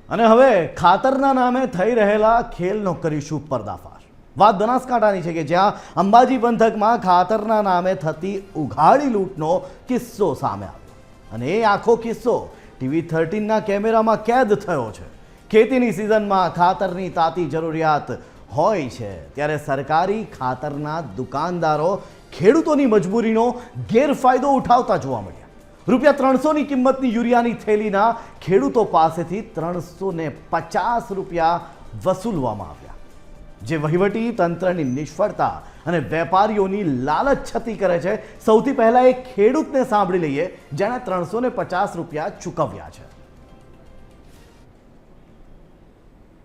અને હવે ખાતરના નામે થઈ રહેલા ખેલનો કરીશું પર્દાફાશ। વાત બનાસકાંઠાની છે કે જ્યાં અંબાજી પંથકમાં ખાતરના નામે થતી ઉઘાડી લૂંટનો કિસ્સો સામે આવ્યો અને એ આખો કિસ્સો ટીવી 13ના કેમેરામાં કેદ થયો છે। ખેતીની સિઝનમાં ખાતરની તાતી જરૂરિયાત હોય છે ત્યારે સરકારી ખાતરના દુકાનદારો ખેડૂતોની મજબૂરીનો ગેરફાયદો ઉઠાવતા જોવા મળ્યા। રૂપિયા 300ની કિંમતની યુરિયાની થેલીના ખેડૂતો પાસેથી 350 રૂપિયા વસૂલવામાં આવ્યા, જે વહીવટી તંત્રની નિષ્ફળતા અને વેપારીઓની લાલચ છતી કરે છે। સૌથી પહેલા એક ખેડૂતને સાંભળી લઈએ જેણે 350 રૂપિયા ચૂકવ્યા છે।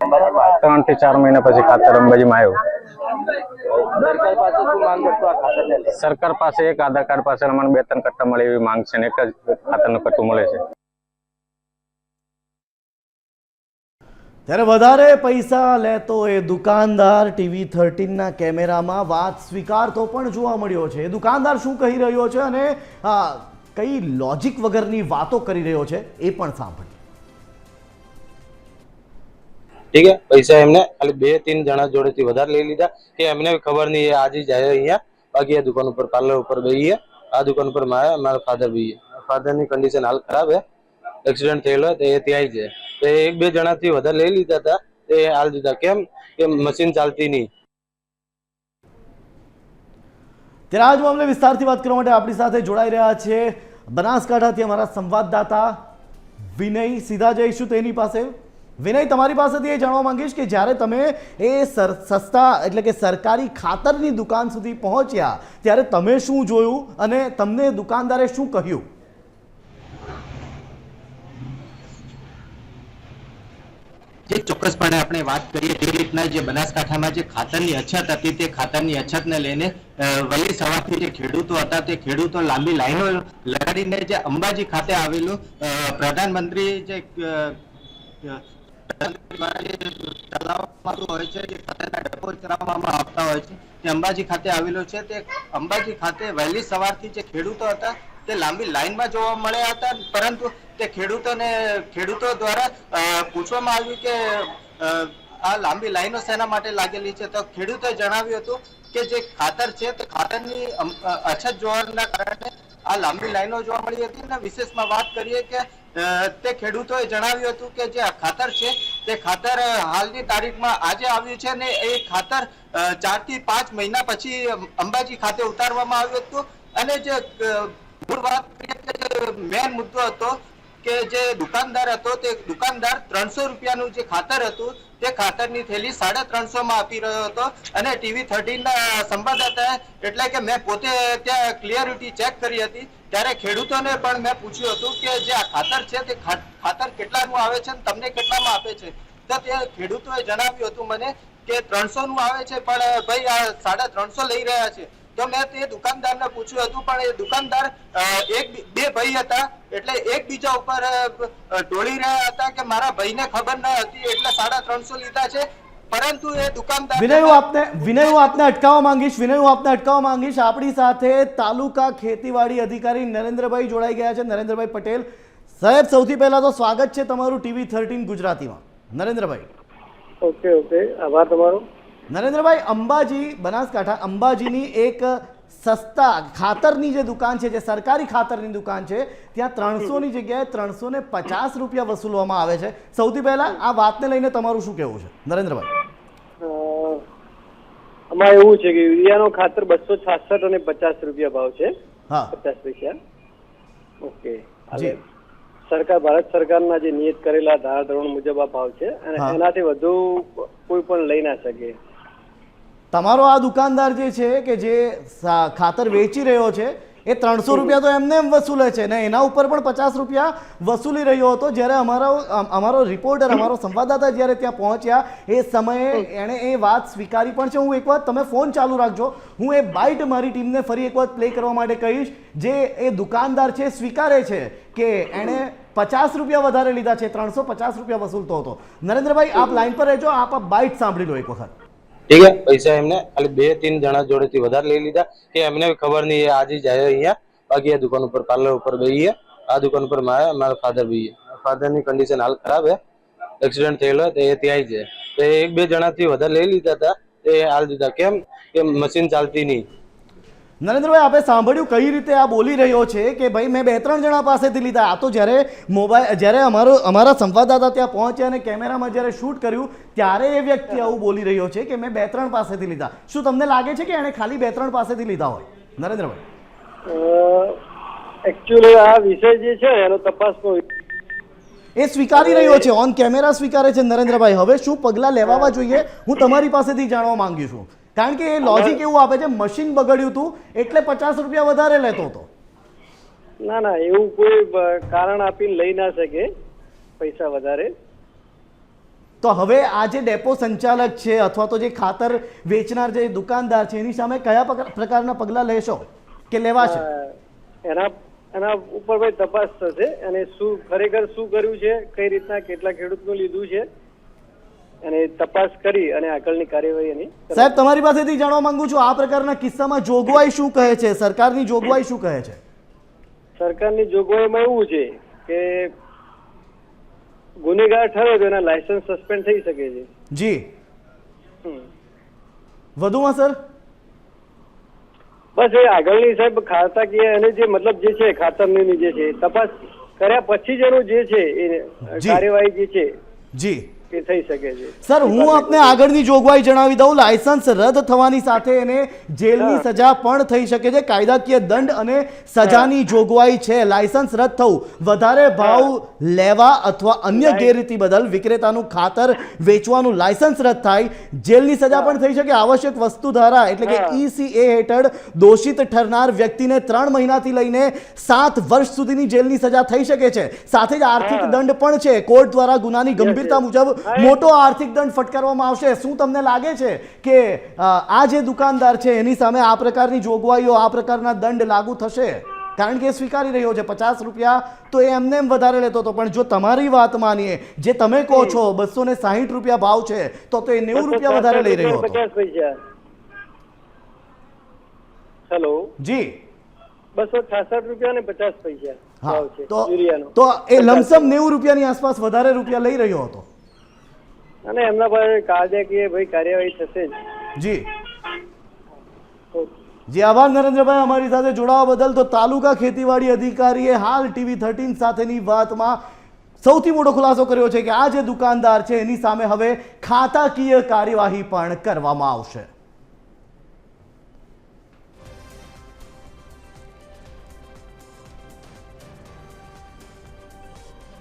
3 થી 4 મહિના પછી ખાતર અંબાજીમાં આવ્યું। સરકાર પાસે એક આધાર કાર્ડ પાસે અમને 2-3 કટ્ટા મળે એવી માંગ છે ને એક જ ખાતરનું કટ્ટું મળે છે। ત્યારે વધારે પૈસા લેતો એ દુકાનદાર ટીવી 13ના કેમેરામાં વાત સ્વીકારતો પણ જોવા મળ્યો છે। એ દુકાનદાર શું કહી રહ્યો છે અને કઈ લોજિક વગરની વાતો કરી રહ્યો છે એ પણ સાંભળીએ। ठीक है, पैसा एमने खाली 2-3 जना जोड़े थी વધારે લઈ લીધા કે એમને ખબર નહીં એ आज ही જાય અહીંયા। બાકી આ દુકાન ઉપર પાર્લર ઉપર ગઈ है, આ દુકાન ઉપર મારા ફાધર भी है। फादर ની કન્ડિશન હાલ ખરાબ है, એક્સિડન્ટ થયેલો તો એ ત્યાં જ છે। તો 1-2 જણાથી વધારે લઈ લીધા હતા એ હાલ દીધા। કેમ કે મશીન ચાલતી નહીં। ત્યારે આજ મામલે વિસ્તારથી વાત કરવા માટે આપણી સાથે જોડાઈ રહ્યા છે બનાસકાંઠાથી અમારા સંવાદદાતા વિનય। સીધા જઈશું તેની પાસે। વિનય, તમારી પાસેથી એ જાણવા માંગીશ કે જ્યારે તમે એ સસ્તા એટલે કે સરકારી ખાતરની દુકાન સુધી પહોંચ્યા ત્યારે તમે શું જોયું અને તમને દુકાનદારે શું કહ્યું? જે ચોક્કસપણે આપણે વાત કરીએ તે રીતના જે બનાસકાંઠામાં જે ખાતરની અછત હતી તે ખાતરની અછતને લઈને વહેલી સવારથી જે ખેડૂતો હતા તે ખેડૂતો લાંબી લાઈનો લગાડીને જે અંબાજી ખાતે આવેલું પ્રધાનમંત્રી જે ચલાવવામાં હોય છે, જે ખાતરના ડેપો ચલાવવામાં આવતા હોય છે તે અંબાજી ખાતે આવેલો છે। તે અંબાજી ખાતે વહેલી સવારથી જે ખેડૂતો હતા તે લાંબી લાઈનમાં જોવા મળ્યા હતા, પરંતુ તે ખેડૂતો દ્વારા પૂછવામાં આવ્યું કે આ લાંબી લાઈનો શેના માટે લાગેલી છે, તો ખેડૂતોએ જણાવ્યું હતું કે જે ખાતર છે તે ખાતરની અછત જોવાના કારણે આ લાંબી લાઈનો જોવા મળી હતી। અને વિશેષમાં વાત કરીએ કે તે ખેડૂતોએ જણાવ્યું હતું કે જે આ ખાતર છે તે ખાતર હાલની તારીખમાં આજે આવ્યું છે ને એ ખાતર 4 થી 5 મહિના પછી અંબાજી ખાતે ઉતારવામાં આવ્યું હતું। અને જે મૂળ વાત કરીએ કે મેન મુદ્દો હતો કે જે દુકાનદાર હતો તે દુકાનદાર 300 રૂપિયાનું જે ખાતર હતું તે ખાતરની થેલી 350 માં આપી રહ્યો હતો। અને ટીવી 13ના સંવાદદાતા એટલે કે મેં પોતે ત્યાં ક્લિયરિટી ચેક કરી હતી ત્યારે ખેડૂતોને પણ મેં પૂછ્યું હતું કે જે આ ખાતર છે તે ખાતર કેટલાનું આવે છે અને તમને કેટલામાં આપે છે, તો તે ખેડૂતોએ જણાવ્યું હતું મને કે 300 નું આવે છે પણ ભાઈ આ 350 લઈ રહ્યા છે। તો મેં તે દુકાનદારને પૂછ્યું હતું પણ એ દુકાનદાર બે ભાઈ હતા એટલે એકબીજા ઉપર ઢોળી રહ્યા હતા કે મારા ભાઈને ખબર ન હતી એટલે 350 લીધા છે। પરંતુ એ દુકાનદાર વિનય હું આપને અટકાવવા માંગીશ। આપણી સાથે તાલુકા ખેતીવાડી અધિકારી નરેન્દ્રભાઈ જોડાઈ ગયા છે, નરેન્દ્રભાઈ પટેલ સાહેબ। સૌથી પહેલા તો સ્વાગત છે તમારું ટીવી 13 ગુજરાતીમાં, નરેન્દ્રભાઈ। ઓકે, આભાર તમારો। નરેન્દ્રભાઈ, અંબાજી બનાસકાંઠા અંબાજીની એક સસ્તા ખાતરની જે દુકાન છે, જે સરકારી ખાતરની દુકાન છે, ત્યાં 300ની જગ્યાએ 350 રૂપિયા વસૂલવામાં આવે છે। સૌથી પહેલા આ વાતને લઈને તમારું શું કહેવું છે, નરેન્દ્રભાઈ? આમાં એવું છે કે યુરિયાનો ખાતર 266 અને 50 રૂપિયા ભાવ છે। હા, 50 પૈસા। ઓકે, જી। સરકાર ભારત સરકારના જે નિયત કરેલા ધારાધોરણ મુજબ આ ભાવ છે અને એનાથી વધુ કોઈ પણ લઈ ના શકે। તમારો આ દુકાનદાર જે છે કે જે ખાતર વેચી રહ્યો છે એ 300 રૂપિયા તો એમને એમ વસૂલે છે ને એના ઉપર પણ 50 રૂપિયા વસૂલી રહ્યો હતો। જ્યારે અમારો રિપોર્ટર, અમારો સંવાદદાતા જ્યારે ત્યાં પહોંચ્યા એ સમયે એણે એ વાત સ્વીકારી પણ છે। હું એક વાર, તમે ફોન ચાલુ રાખજો, હું એ બાઇટ મારી ટીમને ફરી એક વાર પ્લે કરવા માટે કહીશ। જે એ દુકાનદાર છે સ્વીકારે છે કે એણે 50 રૂપિયા વધારે લીધા છે, 350 રૂપિયા વસૂલતો હતો। નરેન્દ્રભાઈ, આપ લાઈન પર રહેજો, આપ બાઇટ સાંભળી લો એક વખત। ठीक है, पैसा एमने खाली 2-3 जना जोड़े थी વધારે લઈ લીધા કે એમને ખબર નહીં એ आज ही જાય અહીંયા। બાકી આ દુકાન ઉપર પાર્લર ઉપર ગઈ है, આ દુકાન ઉપર મારા ફાધર भी है। फादर ની કન્ડિશન હાલ ખરાબ है, એક્સિડન્ટ થયેલો તો એ ત્યાં છે. તો એ 1-2 જણાથી વધારે લઈ લીધા હતા, એ હાલ દીધા. કેમ કે મશીન ચાલતી નહીં. નરેન્દ્રભાઈ, આપણે સાંભળ્યું કઈ રીતે આ બોલી રહ્યો છે કે ભાઈ મેં 2-3 જણા પાસેથી લીધા. આ તો જ્યારે અમારા સંવાદદાતા ત્યાં પહોંચ્યા અને કેમેરામાં જ્યારે શૂટ કર્યું ત્યારે એ વ્યક્તિ આવું બોલી રહ્યો છે કે મેં 2-3 પાસેથી લીધા. શું તમને લાગે છે કે એણે ખાલી 2-3 પાસેથી લીધા હોય? નરેન્દ્રભાઈ, એકચ્યુઅલી આ વિષય જે છે એનો તપાસનો એ સ્વીકારી રહ્યો છે, ઓન કેમેરા સ્વીકારે છે. નરેન્દ્રભાઈ, હવે શું પગલાં લેવા જોઈએ હું તમારી પાસેથી જાણવા માંગુ છું, કારણ કે એ લોજિક એવું આપે છે મશીન બગડ્યું હતું એટલે 50 રૂપિયા વધારે લેતો હતો. ના, એવું કોઈ કારણ આપીને લઈ ના શકે પૈસા વધારે. તો હવે આ જે ડેપો સંચાલક છે અથવા તો જે ખાતર વેચનાર જે દુકાનદાર છે એની સામે કયા પ્રકારના પગલાં લેશો કે લેવા છે? એના ઉપર ભાઈ તપાસ થશે અને ખરેખર શું કર્યું છે, કઈ રીતના કેટલા ખેડૂતનું લીધું છે અને તપાસ કરી અને આગળની કાર્યવાહી એની. સાહેબ, તમારી પાસેથી જાણવા માંગુ છું, આ પ્રકારના કિસ્સામાં જોગવાઈ શું કહે છે? સરકારની જોગવાઈ શું કહે છે? સરકારની જોગવાઈમાં એવું છે કે ગુનેગાર ઠરે તો એના લાયસન્સ સસ્પેન્ડ થઈ શકે છે. જી, વધુમાં સર? બસ એ આગળની સાહેબ ખાતાકીય અને જે મતલબ જે છે ખાતરની જે છે તપાસ કર્યા પછી જ એનું જે છે એ કાર્યવાહી જે છે જી એ થઈ શકે છે. સર, હું આપને આગળની જોગવાઈ જણાવી દઉં. લાયસન્સ રદ થવાની સાથે એને જેલની સજા પણ થઈ શકે છે. કાયદાકીય દંડ અને સજાની જોગવાઈ છે. લાયસન્સ રદ થવું, વધારે ભાવ લેવા અથવા અન્ય ગેરરીતિ બદલ વિક્રેતાનું ખાતર વેચવાનું લાયસન્સ રદ થાય, જેલની સજા પણ થઈ શકે. આવશ્યક વસ્તુ ધારા એટલે કે ECA હેઠળ દોષિત ઠરનાર વ્યક્તિને 3 મહિનાથી લઈને 7 વર્ષ સુધીની જેલની સજા થઈ શકે છે. સાથે જ આર્થિક દંડ પણ છે. કોર્ટ દ્વારા ગુનાની ગંભીરતા મુજબ મોટો આર્થિક દંડ ફટકારવામાં આવશે. શું તમને લાગે છે કે આ જે દુકાનદાર છે એની સામે આ પ્રકારની જોગવાઈઓ, આ પ્રકારના દંડ લાગુ થશે? કારણ કે એ સ્વીકારી રહ્યો છે 50 રૂપિયા તો એ એમને એમ વધારે લેતો હતો, પણ જો તમારી વાત માનીએ, જે તમે કહો છો 260 રૂપિયા ભાવ છે તો એ 90 રૂપિયા વધારે લઈ રહ્યો હતો. 50 પૈસા. હેલો જી, 266 રૂપિયા અને 50 પૈસા ભાવ છે યુરિયાનો. તો એ લમસમ 90 રૂપિયાની આસપાસ વધારે રૂપિયા લઈ રહ્યો હતો અને એમના પાસે કાયદાકીય ભાઈ કાર્યવાહી થશે જ. જી જી, આભાર નરેન્દ્રભાઈ અમારી સાથે જોડાવા બદલ. તો તાલુકા ખેતીવાડી અધિકારીએ હાલ TV 13 સાથેની વાતમાં સૌથી મોટો ખુલાસો કર્યો છે કે આ જે દુકાનદાર છે એની સામે હવે ખાતાકીય કાર્યવાહી પણ કરવામાં આવશે.